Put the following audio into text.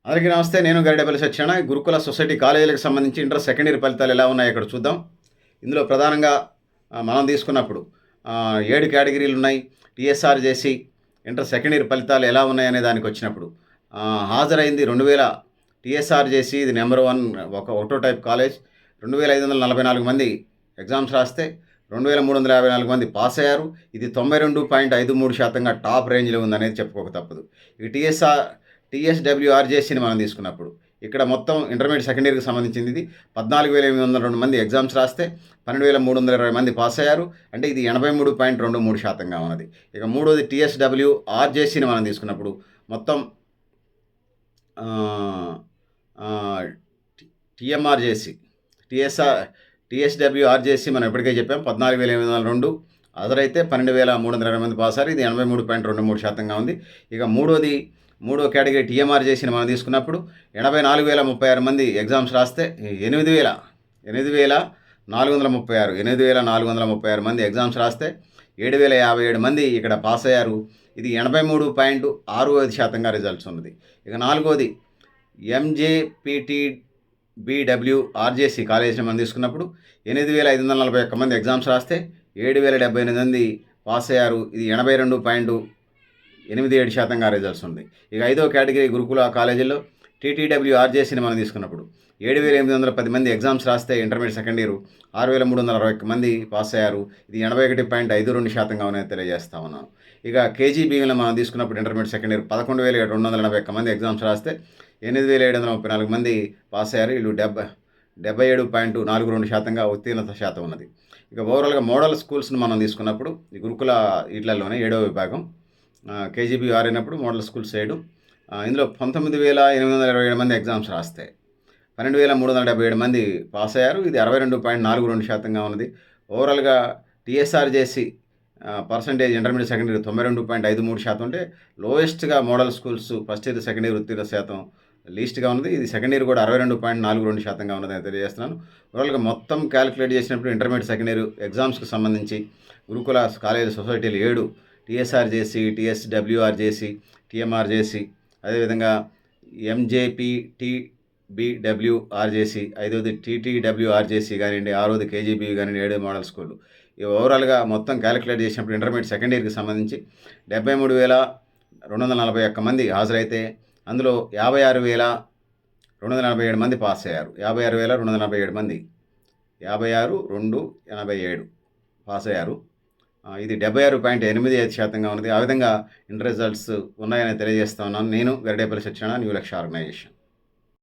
అందరికీ నమస్తే. నేను గరిడేపల్లి సత్యనారాయణ. గురుకుల సొసైటీ కాలేజీలకు సంబంధించి ఇంటర్ సెకండ్ ఇయర్ ఫలితాలు ఎలా ఉన్నాయో ఇక్కడ చూద్దాం. ఇందులో ప్రధానంగా మనం తీసుకున్నప్పుడు 7 కేటగిరీలు ఉన్నాయి. టీఎస్ఆర్ చేసి ఇంటర్ సెకండ్ ఇయర్ ఫలితాలు ఎలా ఉన్నాయనే దానికి వచ్చినప్పుడు హాజరైంది 2000. టీఎస్ఆర్ చేసి ఇది నెంబర్ 1 ఒకటో టైప్ కాలేజ్. 2544 మంది ఎగ్జామ్స్ రాస్తే 2354 మంది పాస్ అయ్యారు. ఇది 92.53% టాప్ రేంజ్లో ఉందనేది చెప్పుకోక తప్పదు. ఈ టీఎస్డబ్ల్యూఆర్జేసీని మనం తీసుకున్నప్పుడు ఇక్కడ మొత్తం ఇంటర్మీడియట్ సెకండ్ ఇయర్కి సంబంధించింది. ఇది 14,802 మంది ఎగ్జామ్స్ రాస్తే 12,320 మంది పాస్ అయ్యారు. అంటే ఇది 83.23%గా ఉన్నది. ఇక మూడోది టీఎస్డబ్ల్యూఆర్జేసీని మనం తీసుకున్నప్పుడు మొత్తం టీఎంఆర్జేసీ టీఎస్డబ్ల్యూఆర్జేసీ మనం ఎప్పటికే చెప్పాం 14,802 అదరైతే 12,320 మంది పాస్ అయ్యారు. ఇది 83.23%గా ఉంది. ఇక మూడో కేటగిరీ టీఎంఆర్జేసీని మనం తీసుకున్నప్పుడు 84,036 మంది ఎగ్జామ్స్ రాస్తే 8,436 మంది ఎగ్జామ్స్ రాస్తే 7,057 మంది ఇక్కడ పాస్ అయ్యారు. ఇది 83.65%గా రిజల్ట్స్ ఉన్నది. ఇక నాలుగోది ఎంజేపీటీబీడబ్ల్యూఆర్జేసీ కాలేజీని మనం తీసుకున్నప్పుడు 8,541 మంది ఎగ్జామ్స్ రాస్తే 7,078 మంది పాస్ అయ్యారు. ఇది 82.87%గా రిజల్ట్స్ ఉంది. ఇక ఐదో కేటగిరీ గురుకుల కాలేజీల్లో టీటీడబ్ల్యూఆర్జేసీని మనం తీసుకున్నప్పుడు 7,810 మంది ఎగ్జామ్స్ రాస్తే ఇంటర్మీడియట్ సెకండ్ ఇయర్ 6,361 మంది పాస్ అయ్యారు. ఇది 81.52%గా ఉన్నాయని తెలియజేస్తా ఉన్నాను. ఇక కేజీబీవీలో మనం తీసుకున్నప్పుడు ఇంటర్మీడియట్ సెకండ్ ఇయర్ 11,241 మంది ఎగ్జామ్స్ రాస్తే 8,734 మంది పాస్ అయ్యారు. వీళ్ళు 77.42%గా ఉత్తీర్ణత శాతం ఉన్నది. ఇక ఓవరాల్గా మోడల్ స్కూల్స్ని మనం తీసుకున్నప్పుడు ఈ గురుకుల వీటిలలోనే 7వ విభాగం కేజీబీ అయినప్పుడు మోడల్ స్కూల్స్ 7. ఇందులో 19,827 మంది ఎగ్జామ్స్ రాస్తే 12,377 మంది పాస్ అయ్యారు. ఇది 62.42%గా ఉన్నది. ఓవరాల్గా టీఎస్ఆర్ చేసి పర్సంటేజ్ ఇంటర్మీడియట్ సెకండ్ ఇయర్ 92.53% ఉంటే లోయెస్ట్గా model schools first year second year ఉత్తీర్ణ శాతం లీస్ట్గా ఉన్నది. ఇది సెకండ్ ఇయర్ కూడా 62.42%గా ఉన్నదని తెలియజేస్తున్నాను. ఓవరాల్గా మొత్తం క్యాలిక్యులేట్ చేసినప్పుడు ఇంటర్మీడియట్ సెకండ్ ఇయర్ ఎగ్జామ్స్కి సంబంధించి గురుకుల కాలేజ్ సొసైటీలు 7 టీఎస్ఆర్ చేసి టీఎస్డబ్ల్యూఆర్జేసీ టీఎంఆర్జేసీ అదేవిధంగా ఎంజేపీటీబీడబ్ల్యూఆర్జేసీ 5వది టీటీడబ్ల్యూఆర్జేసీ కానివ్వండి 6వది కేజీబీ కానివ్వండి 7 మోడల్ స్కూళ్ళు. ఇవి ఓవరాల్గా మొత్తం క్యాలిక్యులేట్ చేసినప్పుడు ఇంటర్మీడియట్ సెకండ్ ఇయర్కి సంబంధించి 73,241 మంది హాజరైతే అందులో 56,287 మంది పాస్ అయ్యారు. 56,287 మంది 56,287 పాస్ అయ్యారు. ఇది 76.85%గా ఉన్నది. ఆ విధంగా ఇంటర్ రిజల్ట్స్ ఉన్నాయని తెలియజేస్తా ఉన్నాను. నేను గరిడేపల్లి సత్యనారాయణ, న్యూ లక్ష్య ఆర్గనైజేషన్.